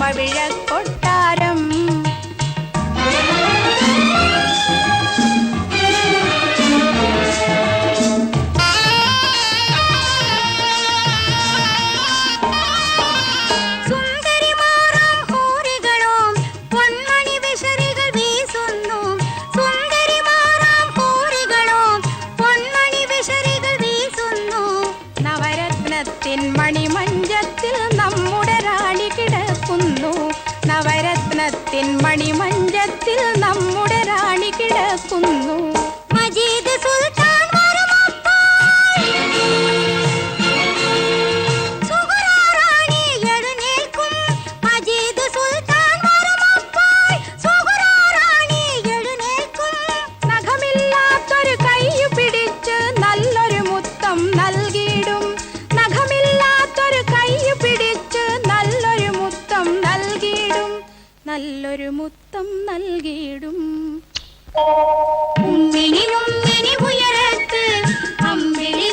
പവിഴക്കൊട്ടാരം. മണിമഞ്ചത്തിൽ നമ്മുടെ റാണി കിടക്കുന്നു. നവരത്നത്തിൻ മണിമഞ്ചത്തിൽ നമ്മുടെ റാണി കിടക്കുന്നു. മജീദ് സുൽത്താൻ വരുമപ്പോൾ സുഹറ റാണി എഴുന്നേൽക്കും. മജീദ് സുൽത്താൻ വരുമപ്പോൾ സുഹറ റാണി എഴുന്നേൽക്കും. നഖമില്ലാത്തൊരു കൈ പിടിച്ച് നല്ലൊരു മുത്തം നൽകിയിടും. നഖമില്ലാത്തൊരു കൈ പിടിച്ച് നല്ലൊരു മുത്തം നൽകിയിടും. നല്ലൊരു മുത്തം നൽകിയിടും. ഉമ്മിണി ഉമ്മിണി ഉയരത്ത് അമ്പിളി